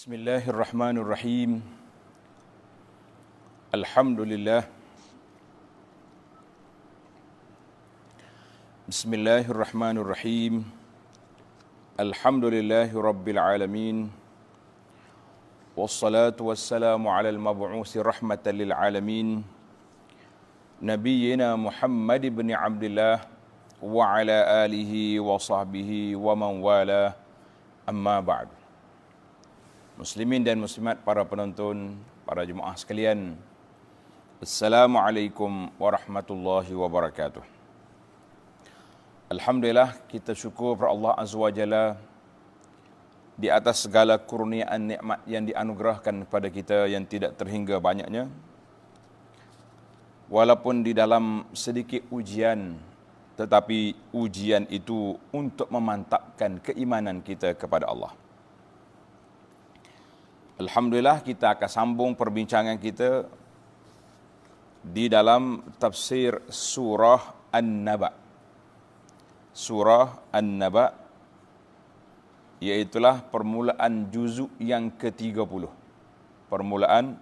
Bismillahirrahmanirrahim. Alhamdulillah. Bismillahirrahmanirrahim. Alhamdulillahi rabbil alamin. Wassalatu wassalamu ala al-mab'usi rahmatan lil alamin. Nabiyyina Muhammad ibn Abdullah wa ala alihi wa sahbihi wa man wala. Amma ba'd. Muslimin dan muslimat, para penonton, para jemaah sekalian, Assalamualaikum warahmatullahi wabarakatuh. Alhamdulillah, kita syukur kepada Allah Azza wa Jalla di atas segala kurniaan nikmat yang dianugerahkan kepada kita yang tidak terhingga banyaknya. Walaupun di dalam sedikit ujian, tetapi ujian itu untuk memantapkan keimanan kita kepada Allah. Alhamdulillah, kita akan sambung perbincangan kita di dalam tafsir surah An-Naba. Surah An-Naba iaitulah permulaan juzuk yang ke-30. Permulaan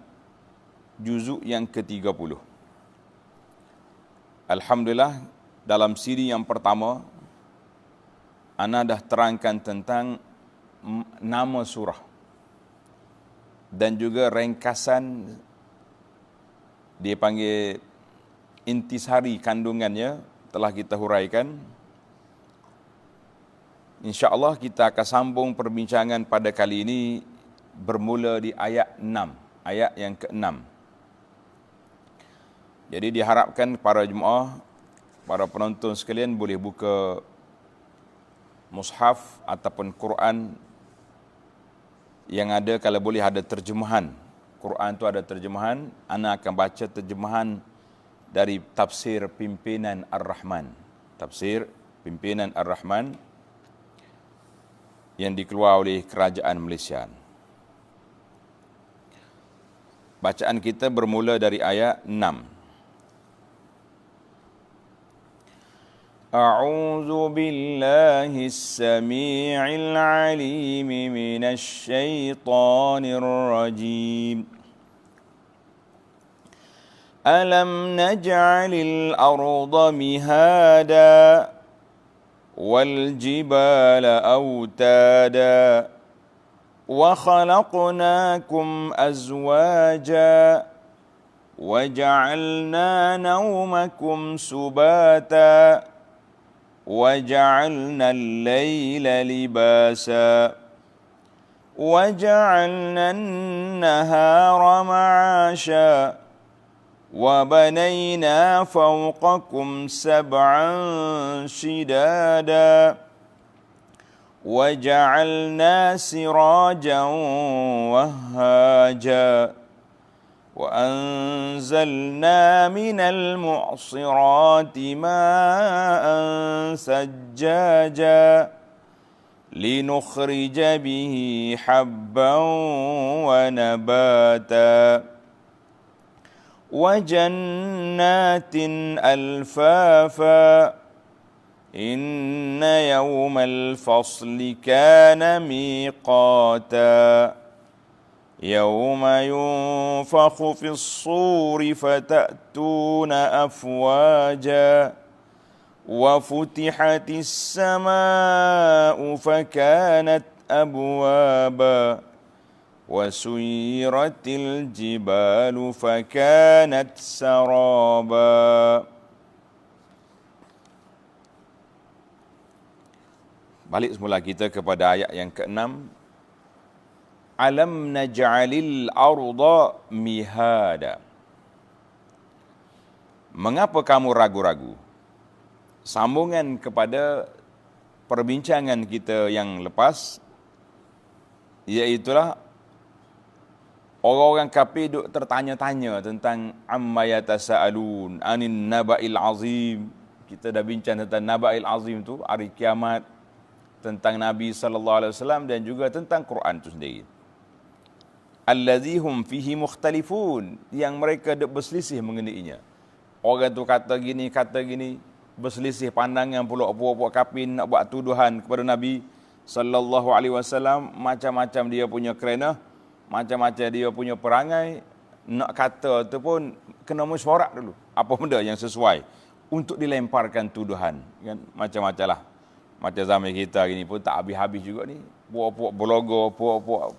juzuk yang ke-30. Alhamdulillah, dalam siri yang pertama ana dah terangkan tentang nama surah dan juga ringkasan, dia panggil intisari kandungannya, telah kita huraikan. InsyaAllah kita akan sambung perbincangan pada kali ini bermula di ayat 6, ayat yang ke-6. Jadi diharapkan para jemaah, para penonton sekalian boleh buka mushaf ataupun Quran yang ada, kalau boleh ada terjemahan. Quran tu ada terjemahan, ana akan baca terjemahan dari tafsir Pimpinan Ar-Rahman. Tafsir Pimpinan Ar-Rahman yang dikeluar oleh Kerajaan Malaysia. Bacaan kita bermula dari ayat 6. أعوذ بالله السميع العليم من الشيطان الرجيم ألم نجعل الأرض مهادا والجبال أوتادا وخلقناكم أزواجا وجعلنا نومكم سباتا وجعلنا الليل لباسا وجعلنا النهار معاشا وبنينا فوقكم سبعا شدادا وجعلنا سراجا وهاجا وأنزلنا من المعصرات ماء ثجاجا لنخرج به حبا ونباتا وجنات ألفافا إن يوم الفصل كان ميقاتا يوم ينفخ في الصور فتأتون أفواجا وفتحت السماء فكانت أبوابا وسيرت الجبال فكانت سرابا. Balik semula kita kepada ayat yang ke-6. Alam naj'alil arda mihada. Mengapa kamu ragu-ragu? Sambungan kepada perbincangan kita yang lepas, iaitulah orang-orang kafir duk tertanya-tanya tentang amma yatasaalun anin naba'il azim. Kita dah bincang tentang naba'il azim tu, hari kiamat, tentang Nabi sallallahu alaihi wasallam dan juga tentang Quran itu sendiri. Allazi hum fihi mukhtalifun, yang mereka berselisih mengenainya. Orang tu kata gini, berselisih pandangan pula puak-puak kafir nak buat tuduhan kepada Nabi sallallahu alaihi wasallam, macam-macam dia punya kerana macam-macam dia punya perangai, nak kata tu pun kena mesyuarat dulu. Apa benda yang sesuai untuk dilemparkan tuduhan, kan? Macam-macam lah. Macam zaman kita gini pun tak habis-habis juga ni. Puak-puak blogger, puak-puak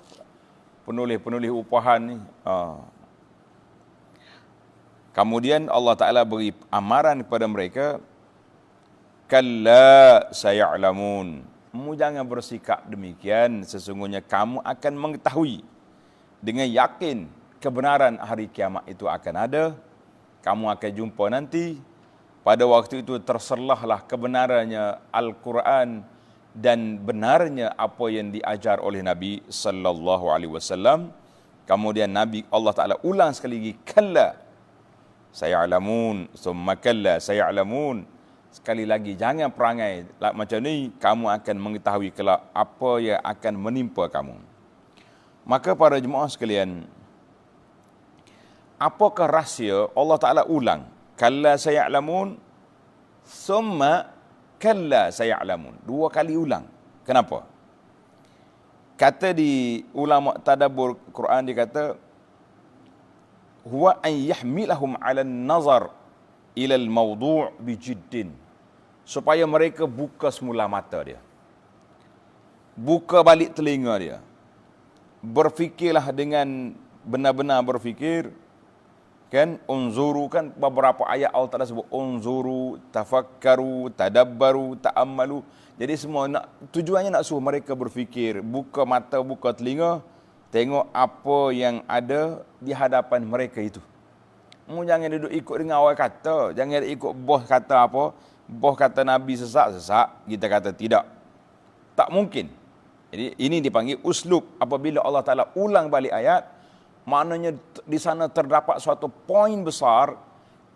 penulis-penulis upahan ni. Kemudian Allah Ta'ala beri amaran kepada mereka, kalla saya'lamun. Kamu jangan bersikap demikian, sesungguhnya kamu akan mengetahui dengan yakin kebenaran hari kiamat itu akan ada. Kamu akan jumpa nanti. Pada waktu itu terserlahlah kebenarannya Al-Quran dan benarnya apa yang diajar oleh Nabi sallallahu alaihi wasallam. Kemudian Nabi Allah Taala ulang sekali lagi, kalla saya'lamun, summa kalla saya'lamun. Sekali lagi, jangan perangai macam ni, kamu akan mengetahui kelak apa yang akan menimpa kamu. Maka para jemaah sekalian, apakah rahsia Allah Ta'ala ulang? Kalla saya'lamun, summa kalla saya'lamun. 2 kali ulang. Kenapa? Kata di ulama tadabbur Quran, dia kata, huwa an yahmilahum 'ala an-nazar ila al-mawdu' bijiddin. Supaya mereka buka semula mata dia. Buka balik telinga dia. Berfikirlah dengan benar-benar berfikir. Kan, unzuru, kan beberapa ayat Allah Ta'ala sebut unzuru, tafakkaru, tadabbaru, ta'ammalu. Jadi semua tujuannya nak suruh mereka berfikir, buka mata, buka telinga, tengok apa yang ada di hadapan mereka itu. Jangan duduk ikut dengan orang kata, jangan ikut bos kata apa, bos kata Nabi sesak, kita kata tidak. Tak mungkin. Jadi ini dipanggil uslub. Apabila Allah Ta'ala ulang balik ayat, maknanya di sana terdapat suatu poin besar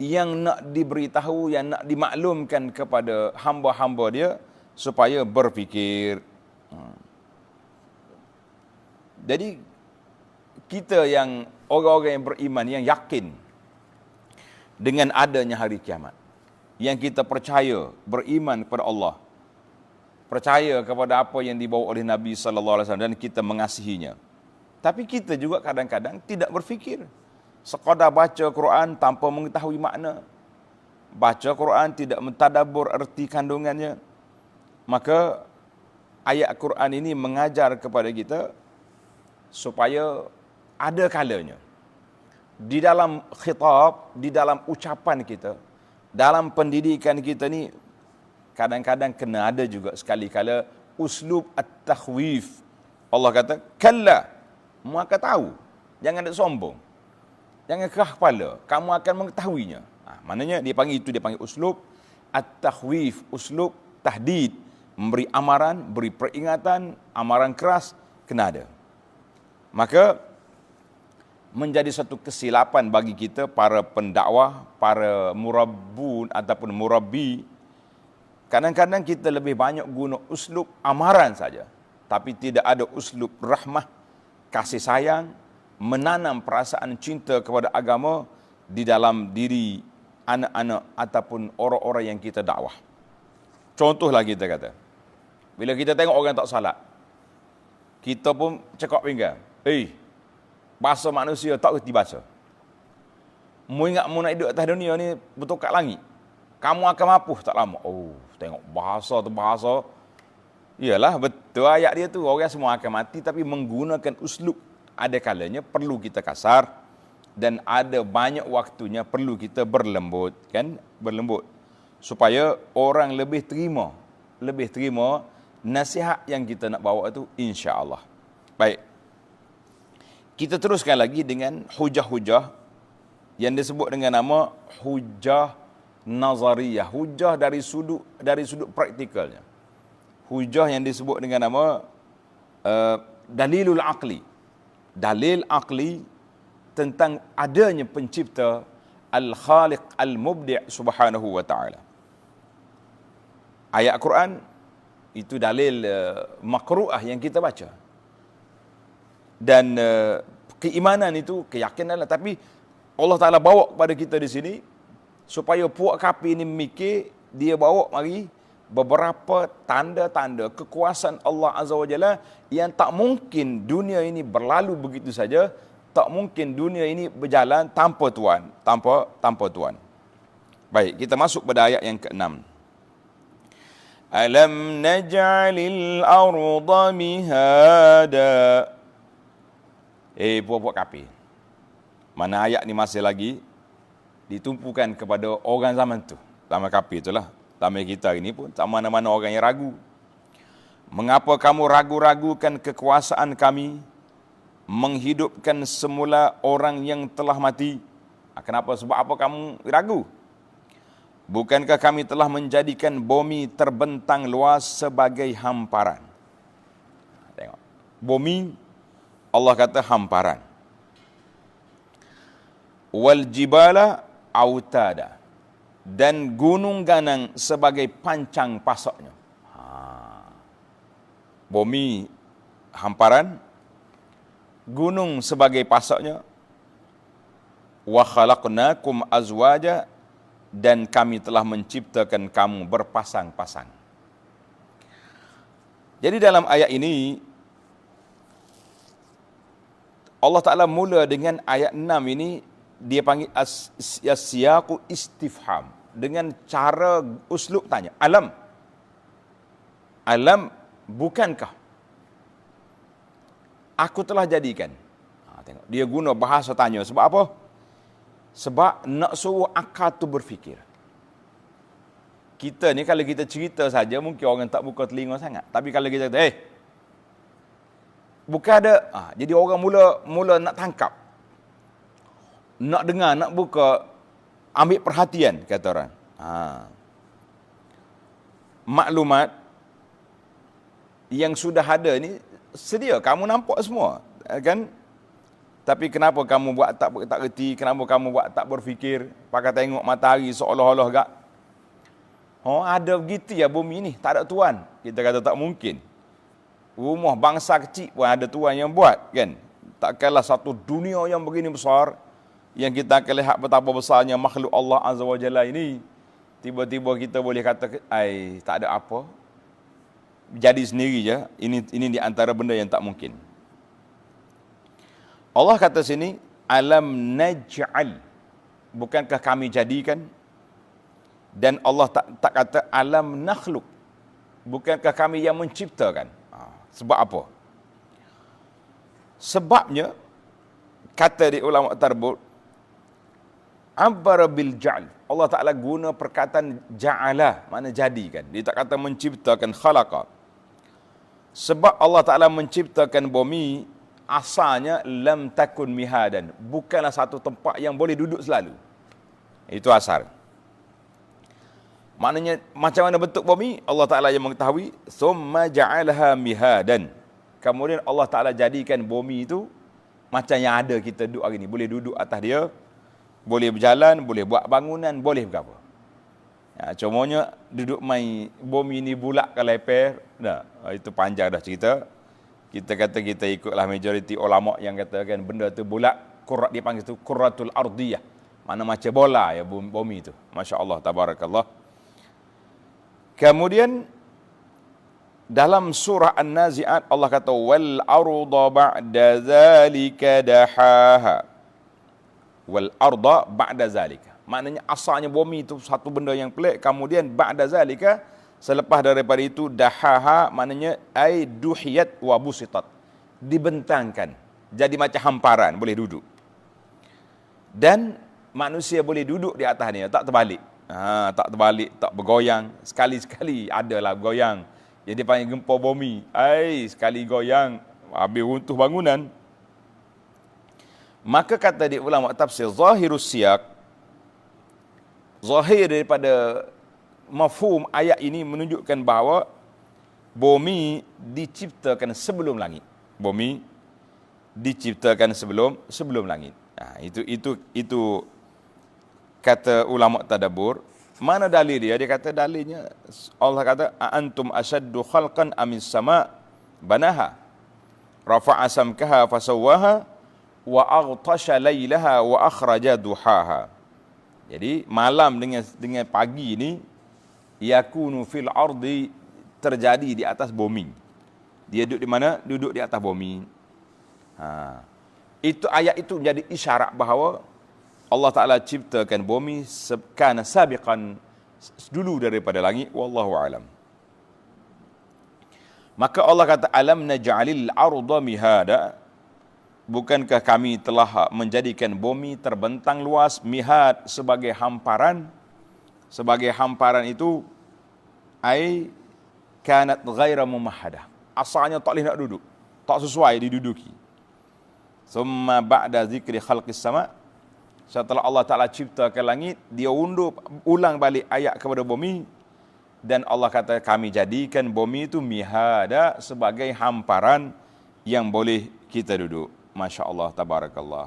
yang nak diberitahu, yang nak dimaklumkan kepada hamba-hamba dia supaya berfikir. Jadi kita yang orang-orang yang beriman, yang yakin dengan adanya hari kiamat, yang kita percaya, beriman kepada Allah, percaya kepada apa yang dibawa oleh Nabi sallallahu alaihi wasallam dan kita mengasihinya. Tapi kita juga kadang-kadang tidak berfikir. Sekadar baca Quran tanpa mengetahui makna. Baca Quran tidak mentadabbur erti kandungannya. Maka ayat Quran ini mengajar kepada kita supaya ada kalanya di dalam khitab, di dalam ucapan kita, dalam pendidikan kita ni, kadang-kadang kena ada juga sekali-kala uslub at-takhwif. Allah kata, kalla, kamu akan tahu. Jangan ada sombong. Jangan kerah kepala. Kamu akan mengetahuinya. Maknanya dia panggil uslub at-takhwif, uslub tahdid, memberi amaran, beri peringatan, amaran keras, kena ada. Maka menjadi satu kesilapan bagi kita para pendakwah, para murabbun ataupun murabbi. Kadang-kadang kita lebih banyak guna uslub amaran saja, tapi tidak ada uslub rahmah, kasih sayang, menanam perasaan cinta kepada agama di dalam diri anak-anak ataupun orang-orang yang kita dakwah. Contohlah kita kata, bila kita tengok orang tak salat, kita pun cekak pinggang. Bahasa manusia tak kerti bahasa. Mu ingat mu nak hidup atas dunia ni betul kat langit, kamu akan mampu tak lama. Tengok bahasa tu bahasa. Iyalah, betul ayat dia tu. Orang semua akan mati, tapi menggunakan uslub. Ada kalanya perlu kita kasar, dan ada banyak waktunya perlu kita berlembut, kan? Berlembut. Supaya orang lebih terima nasihat yang kita nak bawa itu, insya-Allah. Baik. Kita teruskan lagi dengan hujah-hujah yang disebut dengan nama hujah nazariyah, hujah dari sudut praktikalnya. Hujah yang disebut dengan nama dalilul aqli. Dalil aqli tentang adanya pencipta al-khaliq al-mubdi' subhanahu wa ta'ala. Ayat Quran itu dalil makru'ah yang kita baca. Dan keimanan itu keyakinan lah. Tapi Allah Ta'ala bawa kepada kita di sini supaya puak kafir ini mikir, dia bawa mari beberapa tanda-tanda kekuasaan Allah Azza wa Jalla yang tak mungkin dunia ini berlalu begitu saja, tak mungkin dunia ini berjalan tanpa Tuhan, tanpa Tuhan. Baik, kita masuk pada ayat yang ke-6. Alam naj'alil arda mihada. Puak-puak kafir. Mana ayat ni masih lagi ditumpukan kepada orang zaman tu. Zaman kafir itulah. Zaman kita ini pun tak mana-mana orang yang ragu. Mengapa kamu ragu-ragukan kekuasaan kami, menghidupkan semula orang yang telah mati? Kenapa? Sebab apa kamu ragu? Bukankah kami telah menjadikan bumi terbentang luas sebagai hamparan? Tengok. Bumi, Allah kata hamparan. Wal jibala autada. Dan gunung ganang sebagai pancang pasoknya. Bumi hamparan, gunung sebagai pasoknya. Wa khalaqnakum azwaja, dan kami telah menciptakan kamu berpasang-pasang. Jadi dalam ayat ini Allah Ta'ala mula dengan ayat 6 ini, dia panggil as-siyaqu istifham, dengan cara uslub tanya. Alam, bukankah aku telah jadikan? Tengok, dia guna bahasa tanya. Sebab apa? Sebab nak suruh akal tu berfikir. Kita ni kalau kita cerita saja, mungkin orang tak buka telinga sangat. Tapi kalau kita kata, bukan ada. Jadi orang mula nak tangkap. Nak dengar, nak buka, ambil perhatian, kata orang. Maklumat yang sudah ada ni, sedia, kamu nampak semua. Kan? Tapi kenapa kamu buat tak reti? Kenapa kamu buat tak berfikir? Pakai tengok matahari seolah-olah gak. Ada begitu ya bumi ni, tak ada tuan. Kita kata tak mungkin. Rumah bangsa kecil pun ada tuan yang buat, kan? Takkanlah satu dunia yang begini besar, yang kita akan lihat betapa besarnya makhluk Allah Azza wa Jalla ini, tiba-tiba kita boleh kata, tak ada apa. Jadi sendiri je. Ini di antara benda yang tak mungkin. Allah kata sini, alam naj'al, bukankah kami jadikan? Dan Allah tak kata alam nakhluk, bukankah kami yang menciptakan? Sebab apa? Sebabnya, kata di ulama tarbut, abara bil ja'al. Allah Ta'ala guna perkataan ja'ala, makna jadikan. Dia tak kata menciptakan, khalaqa. Sebab Allah Ta'ala menciptakan bumi, asalnya lam takun mihadan, bukanlah satu tempat yang boleh duduk selalu. Itu asal. Maknanya macam mana bentuk bumi, Allah Ta'ala yang mengetahui. Summa ja'alaha mihadan. Kemudian Allah Ta'ala jadikan bumi itu macam yang ada kita duduk hari ni. Boleh duduk atas dia, boleh berjalan, boleh buat bangunan, boleh berapa. Cumanya duduk main bumi ni bulat ke leper, itu panjang dah cerita. Kita kata kita ikutlah majoriti ulama yang katakan benda tu bulat, dia panggil tu qurratul ardiyah. Mana macam bola ya bumi tu. Masya-Allah, tabarakallah. Kemudian dalam surah An-Nazi'at Allah kata wal arda ba'da zalika dahaha. Wal arda ba'da zalika. Maknanya asalnya bumi itu satu benda yang pelik, kemudian ba'da zalika, selepas daripada itu, dahaha maknanya ai duhiyat wa busitat, dibentangkan jadi macam hamparan, boleh duduk. Dan manusia boleh duduk di atasnya, tak terbalik. Tak terbalik, tak bergoyang. Sekali-sekali adalah bergoyang. Jadi panggil gempa bumi. Sekali goyang, habis runtuh bangunan. Maka kata di ulama tafsir, zahirus siyaq, zahir daripada mafhum ayat ini menunjukkan bahawa bumi diciptakan sebelum langit. Bumi diciptakan sebelum langit. Itu kata ulama tadabbur. Mana dalil dia? Dia kata dalilnya Allah kata antum asyaddu khalqan amis sama banaha rafa'a samkaha fasawwaha wa aghtasha lailaha wa akhraja duhaha. Jadi malam dengan pagi ini yakunu fil ardi, terjadi di atas bumi. Dia duduk di mana? Duduk di atas bumi. Itu ayat itu menjadi isyarat bahawa Allah Ta'ala ciptakan bumi kana sabiqan, dulu daripada langit. Wallahu alam. Maka Allah kata, alam naj'alil arda mihada, bukankah kami telah menjadikan bumi terbentang luas, mihad sebagai hamparan. Sebagai hamparan itu ai kanat ghaira mumahhadah, asalnya tak boleh nak duduk, tak sesuai diduduki. Summa ba'da zikri khalqis sama, setelah Allah Ta'ala ciptakan langit, dia ulang balik ayat kepada bumi. Dan Allah kata, kami jadikan bumi itu mihada, sebagai hamparan yang boleh kita duduk. Masya Allah, tabarakallah.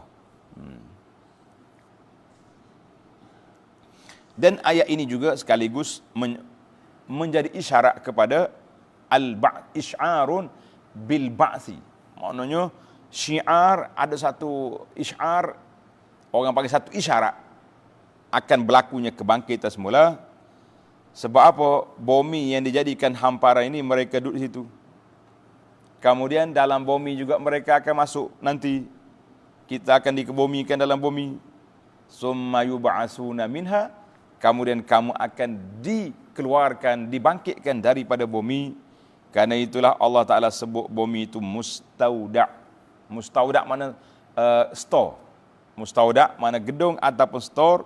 Dan ayat ini juga sekaligus menjadi isyarat kepada isyarun bil ba'thi. Maknanya syiar, ada satu isyar, orang panggil satu isyarat akan berlakunya kebangkitan semula. Sebab apa? Bumi yang dijadikan hamparan ini, mereka duduk di situ. Kemudian dalam bumi juga mereka akan masuk nanti. Kita akan dikebumikan dalam bumi. Summa yub'asuna minha, kemudian kamu akan dikeluarkan, dibangkitkan daripada bumi. Karena itulah Allah Ta'ala sebut bumi itu mustauda'. Mustauda' mana store. Mustauda' mana gedung ataupun store,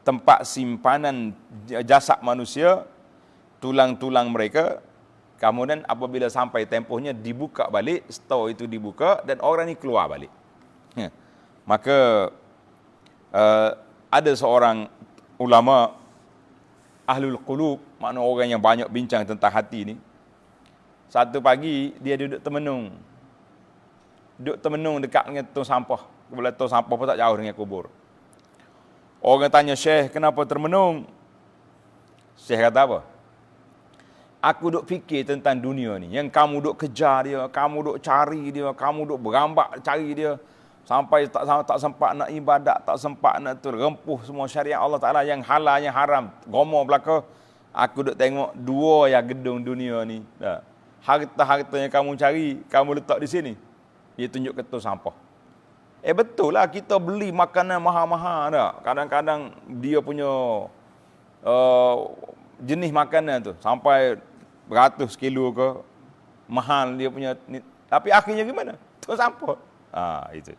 tempat simpanan jasad manusia, tulang-tulang mereka. Kemudian apabila sampai tempohnya dibuka balik, store itu dibuka dan orang ini keluar balik. Maka ada seorang ulama ahlul qulub, makna orang yang banyak bincang tentang hati ni. Satu pagi dia duduk termenung. Duduk termenung dekat dengan tong sampah. Kebelah tong sampah pun tak jauh dengan kubur. Orang tanya, Syekh, kenapa termenung? Syekh kata apa? Aku duk fikir tentang dunia ni. Yang kamu duk kejar dia, kamu duk cari dia, kamu duk berambak cari dia. Sampai tak sempat nak ibadat, tak sempat nak rempuh semua syariat Allah Ta'ala, yang halal, yang haram. Gomor belaka. Aku duk tengok dua yang gedung dunia ni. Harta-harta yang kamu cari, kamu letak di sini. Dia tunjuk ke tong sampah. Betul lah, kita beli makanan mahal-mahal tak? Kadang-kadang dia punya jenis makanan tu sampai beratus kilo ke, mahal dia punya. Tapi akhirnya gimana? Tong sampah. Itu.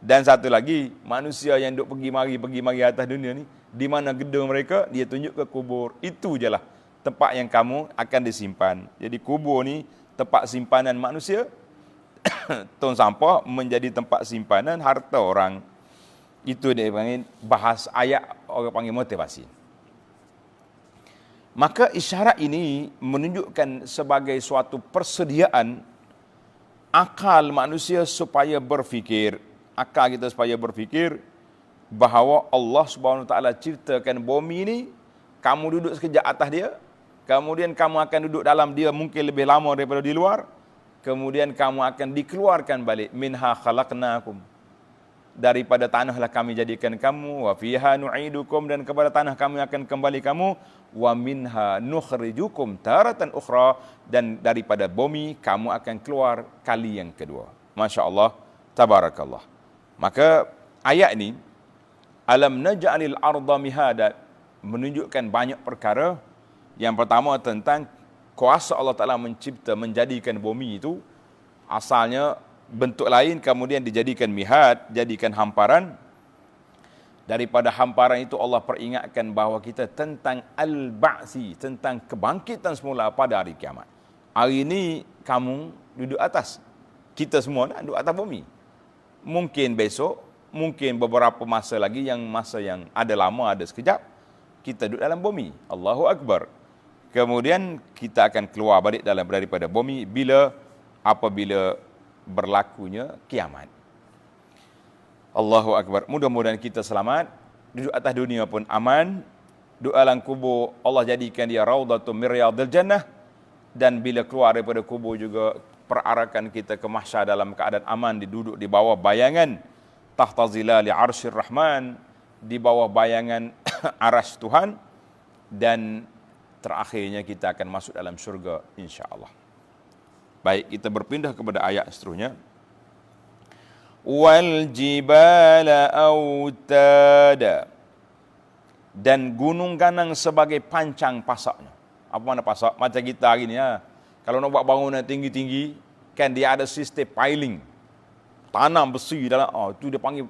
Dan satu lagi, manusia yang duk pergi mari atas dunia ni, di mana gedung mereka, dia tunjuk ke kubur. Itu je lah tempat yang kamu akan disimpan. Jadi kubur ni tempat simpanan manusia. Tong sampah menjadi tempat simpanan harta orang. Itu dia panggil, bahas ayat orang panggil motivasi. Maka isyarat ini menunjukkan sebagai suatu persediaan akal manusia supaya berfikir. Akal kita supaya berfikir bahawa Allah Subhanahu Wa Taala ciptakan bumi ini, kamu duduk sekejap atas dia, kemudian kamu akan duduk dalam dia mungkin lebih lama daripada di luar. Kemudian kamu akan dikeluarkan balik. Minha khalaqnakum, daripada tanahlah kami jadikan kamu. Wa fiha nu'idukum, dan kepada tanah kami akan kembali kamu. Wa minha nukhrijukum taratan ukhra, dan daripada bumi kamu akan keluar kali yang kedua. Masya Allah, tabarakallah. Maka ayat ini, alam naj'alil arda mihada, menunjukkan banyak perkara. Yang pertama tentang kuasa Allah Ta'ala mencipta, menjadikan bumi itu asalnya bentuk lain, kemudian dijadikan mihad, jadikan hamparan. Daripada hamparan itu Allah peringatkan bahawa kita tentang al-ba'si, tentang kebangkitan semula pada hari kiamat. Hari ini kamu duduk atas, kita semua nak duduk atas bumi. Mungkin besok, mungkin beberapa masa lagi, yang masa yang ada lama, ada sekejap, kita duduk dalam bumi. Allahu Akbar. Kemudian kita akan keluar balik daripada bumi apabila berlakunya kiamat. Allahu Akbar. Mudah-mudahan kita selamat, duduk atas dunia pun aman, duduk dalam kubur Allah jadikan dia raudhatun min riyadil jannah, dan bila keluar daripada kubur juga perarakan kita ke mahsyar dalam keadaan aman, duduk di bawah bayangan tahta zilali arsyir rahman, di bawah bayangan arasy Tuhan. Dan terakhirnya kita akan masuk dalam syurga insya-Allah. Baik, kita berpindah kepada ayat seterusnya. Wal jibala autada, dan gunung ganang sebagai pancang pasaknya. Apa mana pasak? Macam kita hari ni ya. Kalau nak buat bangunan tinggi-tinggi, kan dia ada sistem piling. Tanam besi dalam, itu dia panggil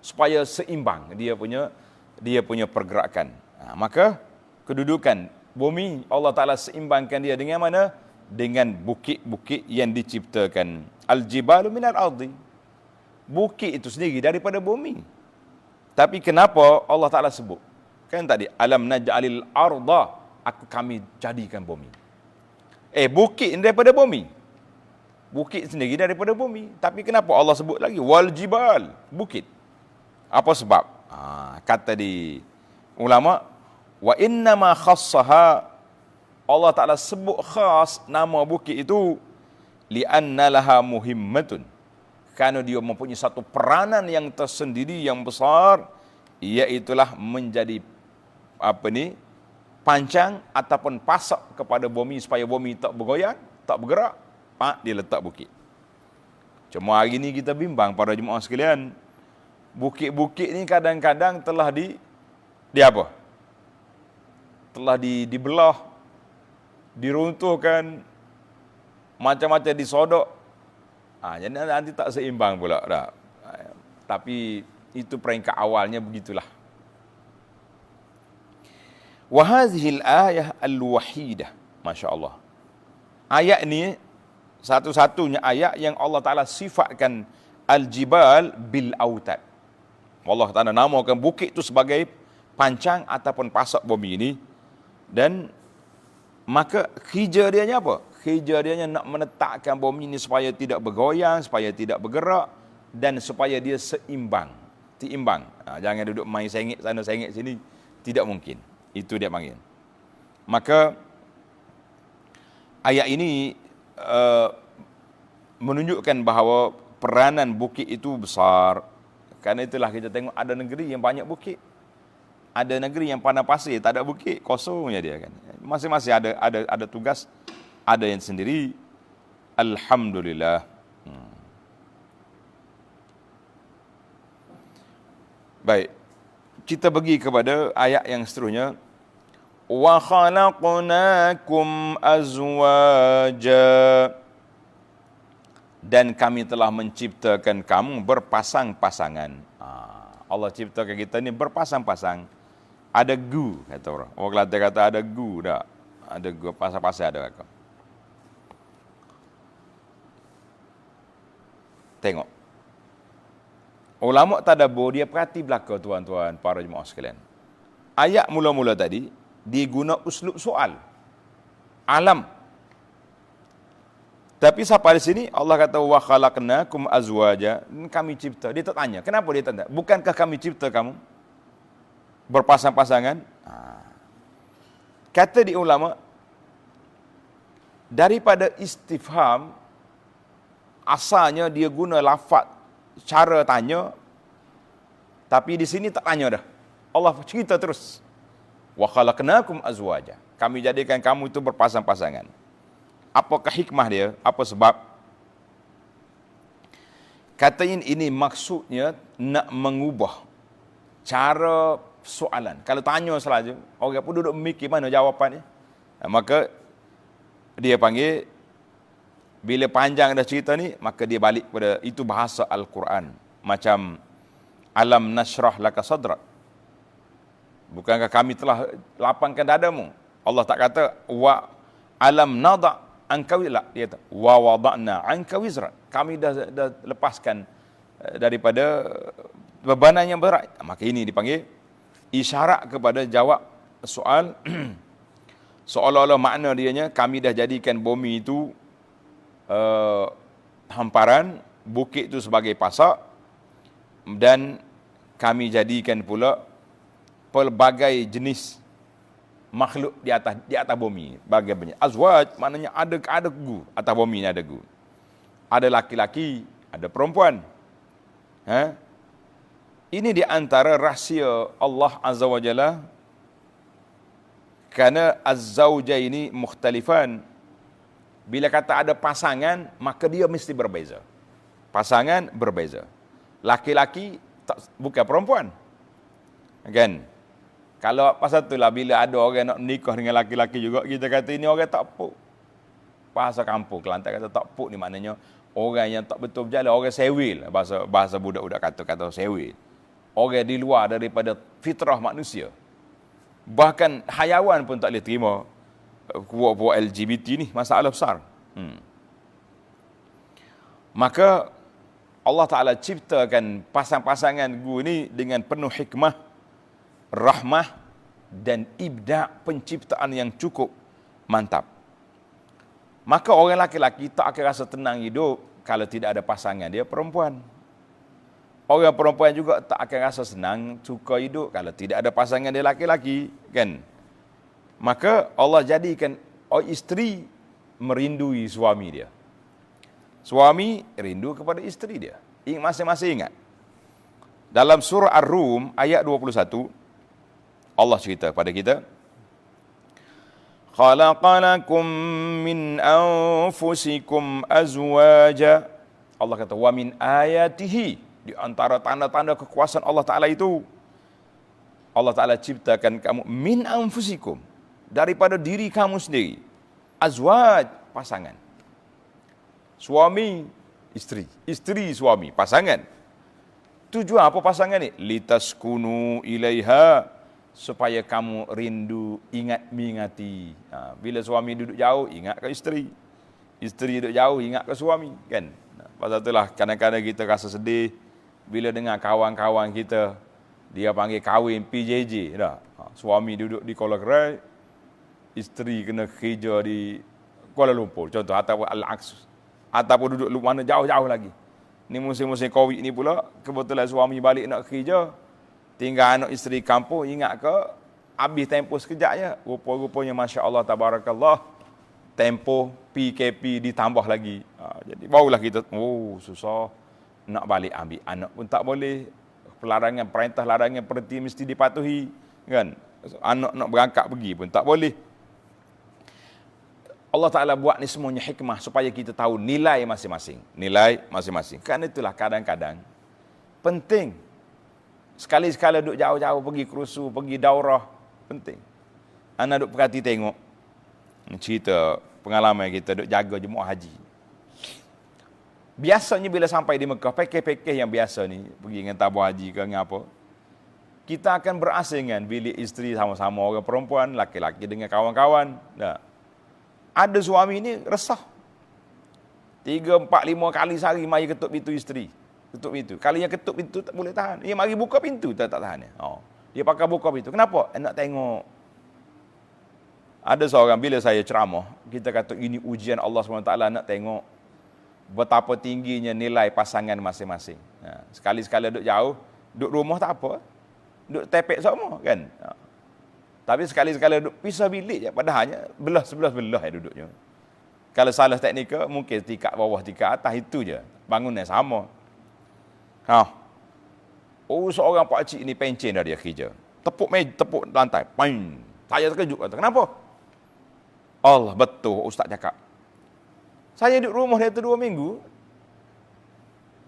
supaya seimbang dia punya pergerakan. Maka kedudukan bumi Allah Ta'ala seimbangkan dia dengan mana? Dengan bukit-bukit yang diciptakan. Al-jibalu minal ardi. Bukit itu sendiri daripada bumi. Tapi kenapa Allah Ta'ala sebut? Kan tadi, alam naj'alil arda, kami jadikan bumi. Bukit daripada bumi. Bukit sendiri daripada bumi. Tapi kenapa Allah sebut lagi? Wal jibal, bukit. Apa sebab? Kata di ulama, wa innama khassaha, Allah Ta'ala sebut khas nama bukit itu, li'anna laha muhimmatun, kerana dia mempunyai satu peranan yang tersendiri yang besar, iaitulah menjadi pancang ataupun pasak kepada bumi supaya bumi tak bergoyang, tak bergerak. Dia letak bukit. Cuma hari ni kita bimbang para jemaah sekalian, bukit-bukit ni kadang-kadang telah telah dibelah, diruntuhkan, macam-macam disodok. Jadi nanti tak seimbang pula dah. Tapi itu peringkat awalnya begitulah. Wa hadhihi al-ayah al-wahidah, masya-Allah. Ayat ni satu-satunya ayat yang Allah Ta'ala sifatkan al-jibal bil autad. Allah Ta'ala namakan bukit itu sebagai pancang ataupun pasak bumi ini. Dan maka kerja dia apa? Kerja dia nak menetapkan bumi ini supaya tidak bergoyang, supaya tidak bergerak, dan supaya dia seimbang. Jangan duduk main sengit sana sengit sini. Tidak mungkin. Itu dia panggil. Maka ayat ini menunjukkan bahawa peranan bukit itu besar. Karena itulah kita tengok ada negeri yang banyak bukit, ada negeri yang padang pasir, tak ada bukit, kosongnya dia kan. Masing-masing ada tugas, ada yang sendiri. Alhamdulillah. Baik, kita pergi kepada ayat yang seterusnya. Wa khalaqnakum azwaja, dan kami telah menciptakan kamu berpasang-pasangan. Allah ciptakan kita ni berpasang-pasang. Ada gu, kata orang. Orang Kelantan kata ada gu dah. Ada gu, pasang-pasang ada kata. Tengok. Ulama tadabbur dia perhati belaka tuan-tuan para jemaah sekalian. Ayat mula-mula tadi diguna uslub soal. Alam. Tapi sampai di sini Allah kata wa khalaqnakum azwaja, kami cipta. Dia tak tanya, kenapa dia tanya? Bukankah kami cipta kamu berpasang-pasangan? Kata di ulama, daripada istifham, asalnya dia guna lafaz cara tanya, tapi di sini tak tanya dah. Allah cerita terus. Wa khalaqnakum azwaja. Kami jadikan kamu itu berpasang-pasangan. Apakah hikmah dia? Apa sebab? Katain ini maksudnya nak mengubah cara soalan. Kalau tanya sahaja, orang pun duduk memikir mana jawapannya. Maka dia panggil, bila panjang dah cerita ni, maka dia balik pada itu bahasa Al-Quran. Macam alam nashrah laka sadrak. Bukankah kami telah lapangkan dadamu? Allah tak kata wa alam nada' anka wizra, dia kata wa wada'na anka wizra. Kami dah lepaskan daripada bebanan yang berat. Maka ini dipanggil isyarat kepada jawab soal. Seolah-olah makna dianya kami dah jadikan bumi itu hamparan, bukit itu sebagai pasak, dan kami jadikan pula pelbagai jenis makhluk di atas bumi. Bagaimana? Azwaj maknanya ada gu, atas bumi ni ada gu. Ada laki-laki, ada perempuan. Ini di antara rahsia Allah Azza wa Jalla Kerana az-zawjaini mukhtalifan. Bila kata ada pasangan, maka dia mesti berbeza. Pasangan berbeza. Laki-laki bukan perempuan. Kan? Kalau pasal itulah bila ada orang nak nikah dengan laki-laki juga, kita kata ini orang tak puk. Bahasa kampung Kelantan kata tak puk ni maknanya orang yang tak betul berjalan, orang sewil. Bahasa budak-budak kata sewil. Orang di luar daripada fitrah manusia. Bahkan hayawan pun tak boleh terima puak-puak LGBT ni, masalah besar. Maka Allah Ta'ala ciptakan pasang-pasangan ni dengan penuh hikmah, rahmah dan ibda' penciptaan yang cukup mantap. Maka orang laki-laki tak akan rasa tenang hidup kalau tidak ada pasangan dia perempuan. Orang perempuan juga tak akan rasa senang, suka hidup kalau tidak ada pasangan dia laki-laki, kan? Maka Allah jadikan isteri merindui suami dia. Suami rindu kepada isteri dia. Masing-masing ingat. Dalam surah Ar-Rum ayat 21, Allah cerita kepada kita, khalaqalakum min anfusikum azwaja. Allah kata, wa min ayatihi, di antara tanda-tanda kekuasaan Allah Ta'ala itu, Allah Ta'ala ciptakan kamu min anfusikum, daripada diri kamu sendiri. Azwaj, pasangan. Suami, isteri. Isteri, suami, pasangan. Tujuan apa pasangan ni? Litaskunu ilaiha, supaya kamu rindu, ingat mengingati. Bila suami duduk jauh, ingat ke isteri. Isteri duduk jauh, ingat ke suami. Kan? Pasal itulah kadang-kadang kita rasa sedih bila dengar kawan-kawan kita, dia panggil kahwin PJJ. Suami duduk di Kuala Kerai, isteri kena kerja di Kuala Lumpur. Contoh, ataupun Al-Aqsa. Ataupun duduk mana jauh-jauh lagi. Ni musim-musim Covid ni pula, kebetulan suami balik nak kerja, tinggal anak isteri kampung, ingat ke, habis tempoh sekejap je. Rupa-rupanya Masya Allah, Tabarakallah, tempoh PKP ditambah lagi. Jadi barulah kita, susah, nak balik ambil anak pun tak boleh. Pelarangan, perintah larangan perhenti mesti dipatuhi. Kan? Anak nak berangkat pergi pun tak boleh. Allah Ta'ala buat ni semuanya hikmah supaya kita tahu nilai masing-masing. Nilai masing-masing. Kerana itulah kadang-kadang penting. Sekali-sekala duduk jauh-jauh pergi kerusu, pergi daurah. Penting. Anak duduk perhati tengok. Cerita pengalaman kita duduk jaga jemaah haji. Biasanya bila sampai di Mekah, pakej-pakej yang biasa ni, pergi dengan tabung haji ke dengan apa, kita akan berasingan bilik isteri sama-sama orang perempuan, laki-laki dengan kawan-kawan. Ada suami ni resah. 3, 4, 5 kali sehari mari ketuk pintu isteri. Ketuk pintu. Kali yang ketuk pintu tak boleh tahan. Dia mari buka pintu tak tahan. Dia pakai buka pintu. Kenapa? Nak tengok. Ada seorang bila saya ceramah, kita kata ini ujian Allah SWT, nak tengok betapa tingginya nilai pasangan masing-masing. Sekali-sekala duduk jauh, duduk rumah tak apa. Duduk tepek sama kan. Tapi sekali-sekala duduk pisah bilik je. Padahalnya sebelah belah duduknya. Kalau salah teknikal, mungkin tingkat bawah, tingkat atas, itu je. Bangunan sama. Seorang pakcik ni pencen dah dia kerja. Tepuk lantai. Pain. Saya terkejut. Kata, kenapa? Allah, betul Ustaz cakap. Saya duduk rumah dia tu 2 minggu.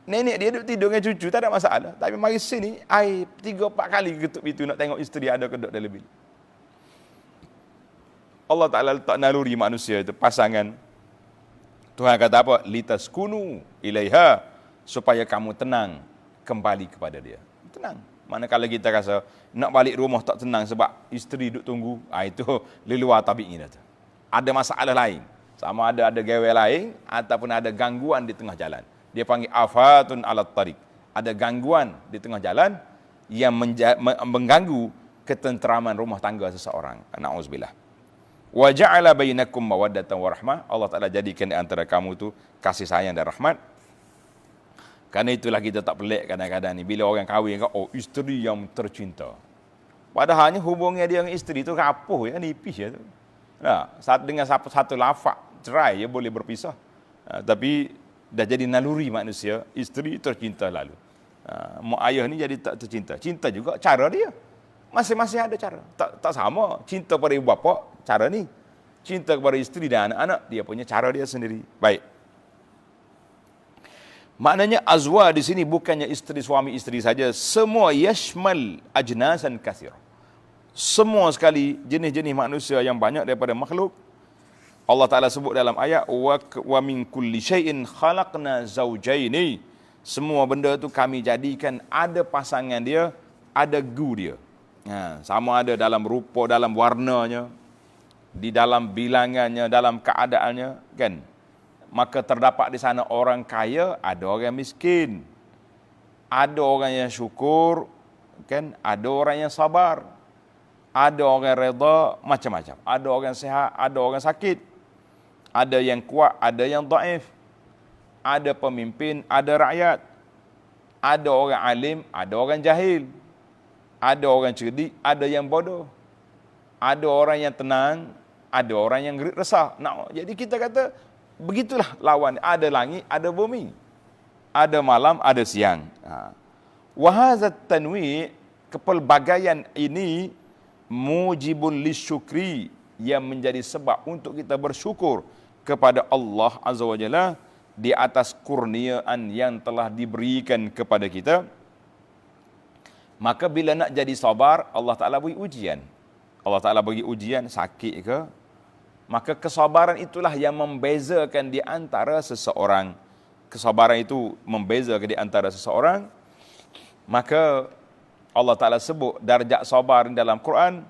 Nenek dia duduk tidur dengan cucu, tak ada masalah. Tapi mari sini, 3-4 kali ketuk pintu nak tengok isteri ada ke dalam bilik. Allah Ta'ala letak naluri manusia itu, pasangan. Tuhan kata apa? Litaskunu ilaiha, supaya kamu tenang kembali kepada dia. Tenang. Manakala kita rasa nak balik rumah tak tenang sebab isteri duduk tunggu, itu leluar tabi'in itu. Ada masalah lain. Sama ada gawe lain ataupun ada gangguan di tengah jalan. Dia panggil afatun alat tariq. Ada gangguan di tengah jalan yang mengganggu ketenteraman rumah tangga seseorang. Na'udzubillah. Wa ja'ala bainakum mawaddatan wa rahmah. Allah Ta'ala jadikan di antara kamu tu kasih sayang dan rahmat. Karena itulah kita tak pelik kadang-kadang ni bila orang kahwin, isteri yang tercinta. Padahalnya hubungnya dia dengan isteri tu rapuh ya, nipis ya tu. Dengan satu lafaz cerai ya boleh berpisah. Tapi dah jadi naluri manusia, isteri tercinta lalu. Mak ayah ni jadi tak tercinta. Cinta juga cara dia. Masing-masing ada cara. Tak sama. Cinta pada ibu bapa, cara ni. Cinta kepada isteri dan anak-anak, dia punya cara dia sendiri. Baik. Maknanya azwa di sini bukannya isteri, suami, isteri saja. Semua yashmal ajnasan kathir. Semua sekali jenis-jenis manusia yang banyak daripada makhluk. Allah Ta'ala sebut dalam ayat, wa min kulli syai'in khalaqna zawjaini. Semua benda tu kami jadikan ada pasangan dia, ada gu dia. Sama ada dalam rupa, dalam warnanya, di dalam bilangannya, dalam keadaannya, kan? Maka terdapat di sana orang kaya, ada orang miskin. Ada orang yang syukur, kan? Ada orang yang sabar. Ada orang reda, macam-macam. Ada orang sihat, ada orang sakit. Ada yang kuat, ada yang dhaif. Ada pemimpin, ada rakyat. Ada orang alim, ada orang jahil. Ada orang cerdik, ada yang bodoh. Ada orang yang tenang, ada orang yang resah. Nah, jadi kita kata, begitulah lawan. Ada langit, ada bumi. Ada malam, ada siang. Wahazat tanwi', kepelbagaian ini mujibun lisyukri, yang menjadi sebab untuk kita bersyukur kepada Allah Azza wa Jalla di atas kurniaan yang telah diberikan kepada kita. Maka bila nak jadi sabar, Allah Ta'ala beri ujian. Allah Ta'ala bagi ujian, sakit ke? Maka kesabaran itulah yang membezakan di antara seseorang. Kesabaran itu membezakan di antara seseorang. Maka Allah Ta'ala sebut darjat sabar dalam Quran,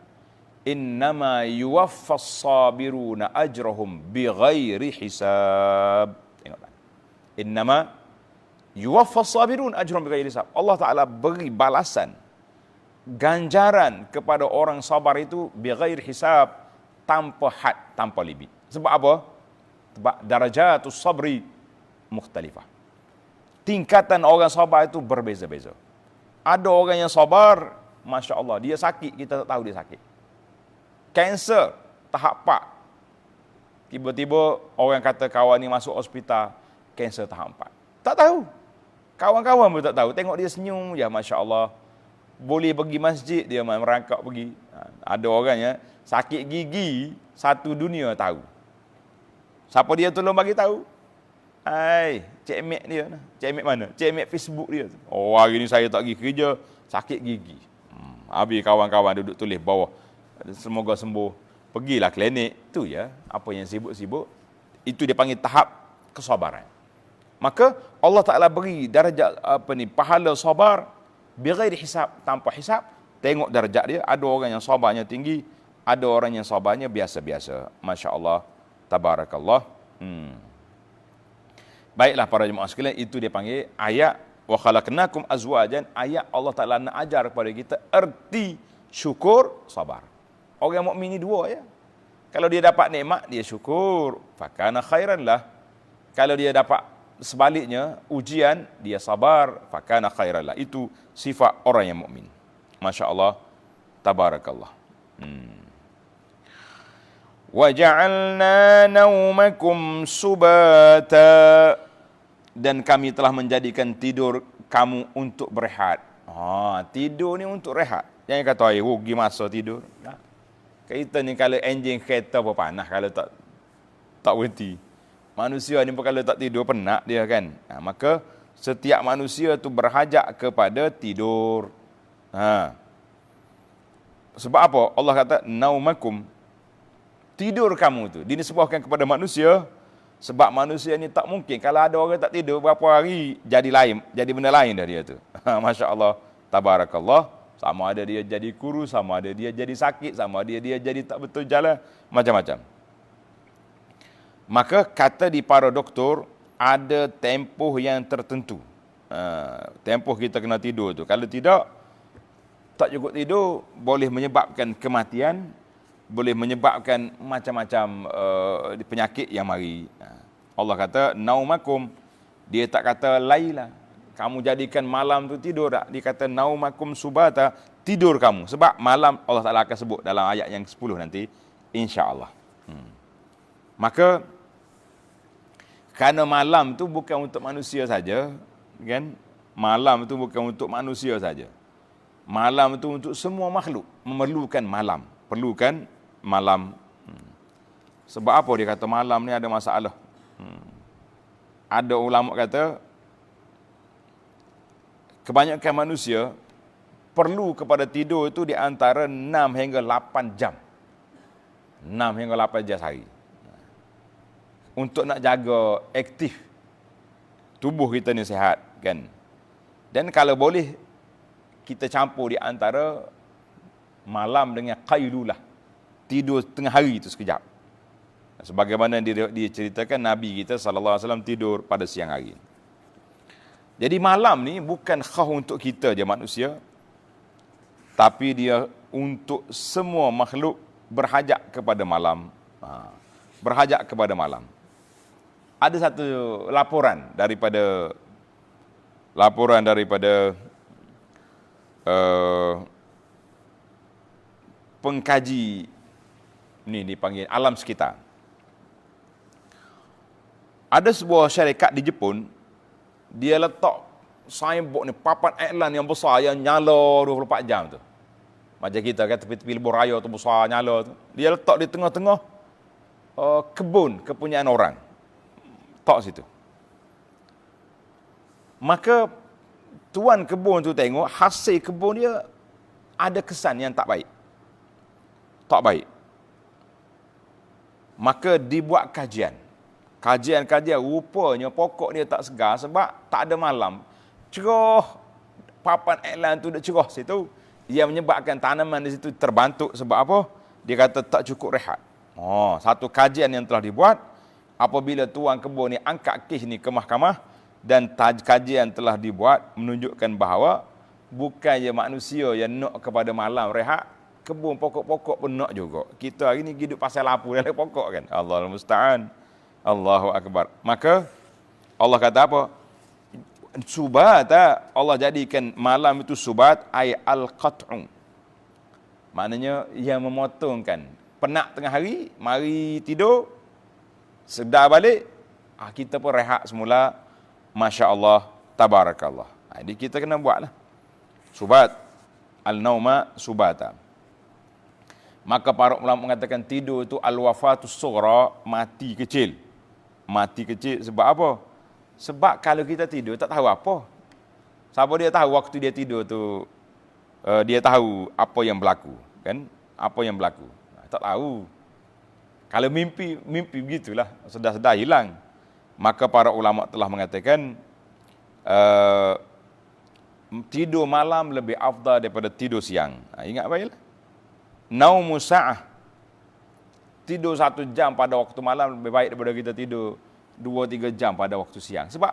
innama yuwaffas sabiruna ajrahum bighairi hisab. Tengoklah. Innama yuwaffas sabirun ajrahum bighairi hisab. Allah Ta'ala beri balasan, ganjaran kepada orang sabar itu bighairi hisab, tanpa had, tanpa limit. Sebab apa? Sebab darajatus sabri mukhtalifah. Tingkatan orang sabar itu berbeza-beza. Ada orang yang sabar, Masya Allah, dia sakit, kita tak tahu dia sakit. Kanser, tahap 4. Tiba-tiba orang kata kawan ni masuk hospital, kanser tahap 4. Tak tahu. Kawan-kawan pun tak tahu. Tengok dia senyum, ya Masya Allah. Boleh pergi masjid, dia merangkak pergi. Ada orang ya, sakit gigi, satu dunia tahu. Siapa dia tolong bagi tahu? Hai, Cik Mek dia. Cik Mek mana? Cik Mek Facebook dia. Oh, hari ni saya tak pergi kerja, sakit gigi. Habis kawan-kawan duduk tulis bawah, semoga sembuh. Pergilah klinik. Tu ya, apa yang sibuk-sibuk. Itu dia panggil tahap kesabaran. Maka Allah Ta'ala beri darjat pahala sabar bighairi hisab, tanpa hisab. Tengok darjat dia, ada orang yang sabarnya tinggi, ada orang yang sabarnya biasa-biasa. Masya Allah, tabarakallah. Baiklah para jemaah sekalian, itu dia panggil ayat wa khalaqnakum azwajan. Ayat Allah Ta'ala nak ajar kepada kita erti syukur, sabar. Orang mukmin ni dua ya. Kalau dia dapat nikmat, dia syukur, fakana khairan lah. Kalau dia dapat sebaliknya ujian, dia sabar, fakana khairan lah. Itu sifat orang yang mukmin. Masya Allah, tabarakallah. Wa ja'alna naumakum subata, dan kami telah menjadikan tidur kamu untuk berehat. Tidur ni untuk rehat. Jangan kata, rugi masa tidur. Kita ni kalau enjin kereta apa panas kalau tak berhenti. Manusia ni kalau tak tidur penat dia kan. Maka setiap manusia tu berhajat kepada tidur. Sebab apa? Allah kata naumakum, tidur kamu tu dinisbahkan kepada manusia. Sebab manusia ni tak mungkin, kalau ada orang tak tidur berapa hari, jadi lain, jadi benda lain dah dia tu. Masya Allah, tabarakallah. Sama ada dia jadi kurus, sama ada dia jadi sakit, sama ada dia jadi tak betul jalan, macam-macam. Maka kata di para doktor, ada tempoh yang tertentu. Tempoh kita kena tidur tu. Kalau tidak, tak cukup tidur, boleh menyebabkan kematian, boleh menyebabkan macam-macam penyakit yang mari. Allah kata naumakum, dia tak kata laila, kamu jadikan malam tu tidur tak. Dia kata naumakum subata, tidur kamu. Sebab malam Allah Ta'ala akan sebut dalam ayat yang 10 nanti, insya-Allah. Maka kerana malam tu bukan untuk manusia saja, kan? Malam tu bukan untuk manusia saja. Malam itu untuk semua makhluk, memerlukan malam. Perlukan malam. Sebab apa dia kata malam ni ada masalah? Ada ulama kata, kebanyakan manusia perlu kepada tidur itu di antara 6 hingga 8 jam. 6 hingga 8 jam sehari. Untuk nak jaga aktif tubuh kita ni sihat, kan? Dan kalau boleh kita campur di antara malam dengan qailulah, tidur tengah hari itu sekejap. Sebagaimana diceritakan Nabi kita SAW tidur pada siang hari. Jadi malam ni bukan khas untuk kita je manusia, tapi dia untuk semua makhluk berhajat kepada malam. Berhajat kepada malam. Ada satu laporan daripada pengkaji ni dipanggil alam sekitar. Ada sebuah syarikat di Jepun, dia letak signboard ni, papan iklan yang besar yang nyala 24 jam tu. Macam kita kan tepi-tepi lebuh raya tu besar nyala tu. Dia letak di tengah-tengah kebun kepunyaan orang. Letak situ. Maka tuan kebun tu tengok hasil kebun dia ada kesan yang tak baik. Tak baik. Maka dibuat kajian. Kajian rupanya pokok dia tak segar sebab tak ada malam. Cerah, papan iklan tu dah cerah situ. Ia menyebabkan tanaman di situ terbantuk sebab apa? Dia kata tak cukup rehat. Satu kajian yang telah dibuat apabila tuan kebun ni angkat kes ni ke mahkamah, dan kajian telah dibuat menunjukkan bahawa bukannya manusia yang nak kepada malam rehat, kebun pokok-pokok pun nak juga. Kita hari ni hidup pasal lampu dalam pokok kan. Allahul musta'an. Allahu akbar. Maka Allah kata apa? Subat, Allah jadikan malam itu subat ay al-qat'u. Maknanya yang memotongkan. Penat tengah hari, mari tidur, sedar balik, kita pun rehat semula. Masya Allah, tabarakallah. Jadi kita kena buatlah. Subat, al-nauma subata. Maka para ulama mengatakan tidur itu al-wafatus sughra, mati kecil. Mati kecil sebab apa? Sebab kalau kita tidur tak tahu apa. Siapa dia tahu waktu dia tidur tu, dia tahu apa yang berlaku, kan? Apa yang berlaku. Tak tahu. Kalau mimpi begitulah, sedar-sedar hilang. Maka para ulama telah mengatakan tidur malam lebih afdal daripada tidur siang. Ingat baiklah. Naumu sa'ah. Tidur 1 jam pada waktu malam lebih baik daripada kita tidur 2-3 jam pada waktu siang. Sebab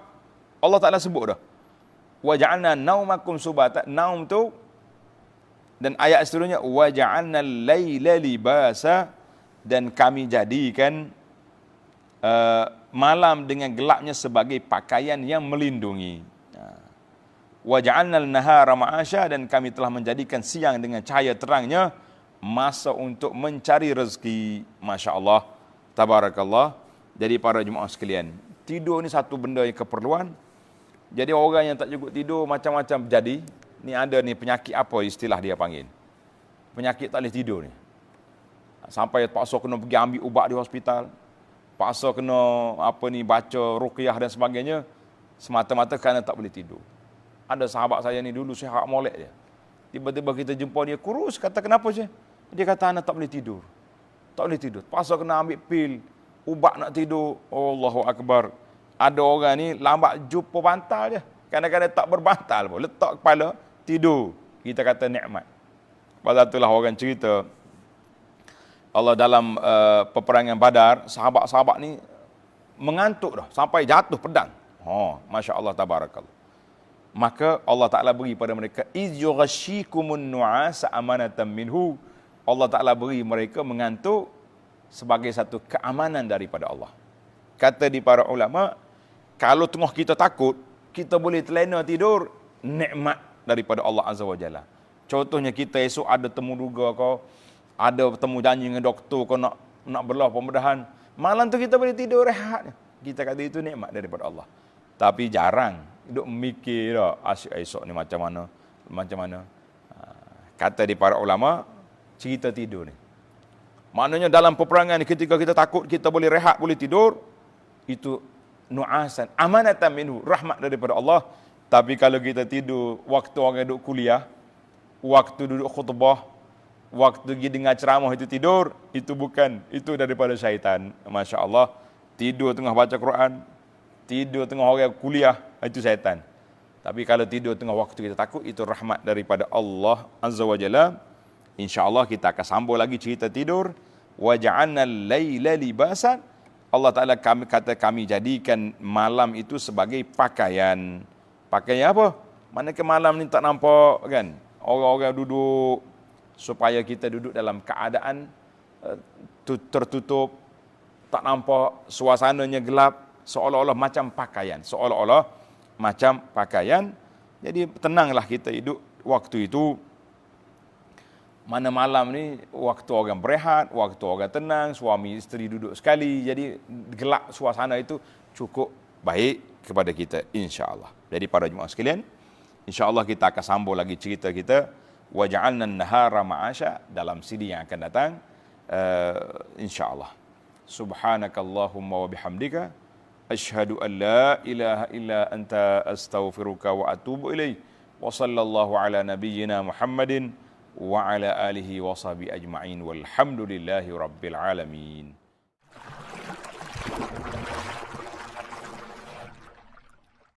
Allah Ta'ala sebut dah. Wa ja'alna naumakum subata. Naum tu, dan ayat seterusnya, wa ja'alna al-laila libasa, dan kami jadikan malam dengan gelapnya sebagai pakaian yang melindungi. Wa ja'alna al-nahara ma'asha, dan kami telah menjadikan siang dengan cahaya terangnya masa untuk mencari rezeki. Masya Allah, tabarakallah. Jadi para jemaah sekalian, tidur ni satu benda yang keperluan. Jadi orang yang tak cukup tidur macam-macam jadi. Ni ada ni penyakit apa istilah dia panggil? Penyakit tak boleh tidur ni. Sampai paksa kena pergi ambil ubat di hospital. Paksa kena baca ruqyah dan sebagainya, semata-mata kerana tak boleh tidur. Ada sahabat saya ni dulu sihat molek dia. Tiba-tiba kita jumpa dia kurus, kata kenapa sih? Dia kata anak tak boleh tidur. Tak boleh tidur. Pasal kena ambil pil, ubat nak tidur. Allahu akbar. Ada orang ni lambat jumpa bantal je. Kadang-kadang tak berbantal pun. Letak kepala, tidur. Kita kata nikmat. Pada itulah orang cerita, Allah dalam peperangan Badar, sahabat-sahabat ni mengantuk dah sampai jatuh pedang. Masya Allah, tabarakallah. Maka Allah Ta'ala beri pada mereka iz yughashikumun nu'asa amanatan minhu. Allah Ta'ala beri mereka mengantuk sebagai satu keamanan daripada Allah. Kata di para ulama, kalau tengah kita takut, kita boleh terlena tidur, nikmat daripada Allah Azza wa Jalla. Contohnya kita esok ada temu duga kau, ada temu janji dengan doktor kau nak belah pembedahan, malam tu kita boleh tidur rehat. Kita kata itu nikmat daripada Allah. Tapi jarang duk mikir dah asyik esok ni macam mana. kata di para ulama, cerita tidur ni. Maknanya dalam peperangan ni, ketika kita takut, kita boleh rehat, boleh tidur, itu nu'asan, amanatan minhu, rahmat daripada Allah. Tapi kalau kita tidur, waktu orang duduk kuliah, waktu duduk khutbah, waktu pergi dengar ceramah itu tidur, itu bukan, itu daripada syaitan. Masya Allah, tidur tengah baca Quran, tidur tengah orang kuliah, itu syaitan. Tapi kalau tidur tengah waktu kita takut, itu rahmat daripada Allah Azza wa Jalla. InsyaAllah kita akan sambung lagi cerita tidur. Wa ja'alna al-laila libasan. Allah Ta'ala kami jadikan malam itu sebagai pakaian. Pakaian apa? Mana ke malam ni tak nampak kan? Orang-orang duduk, supaya kita duduk dalam keadaan tertutup, tak nampak, suasananya gelap, seolah-olah macam pakaian. Seolah-olah macam pakaian. Jadi tenanglah kita hidup waktu itu. Mana malam ni waktu orang berehat, waktu orang tenang, suami isteri duduk sekali, jadi gelap suasana itu cukup baik kepada kita, insya-Allah. Jadi para jemaah sekalian, insya-Allah kita akan sambung lagi cerita kita wa ja'alna an-nahara ma'asha dalam CD yang akan datang, insya-Allah. Subhanakallahumma wa bihamdika asyhadu an la ilaha illa anta astaghfiruka wa atubu ilaik. Wa sallallahu ala nabiyyina Muhammadin wa ala alihi wa sahbihi ajma'in walhamdulillahi rabbil alamin.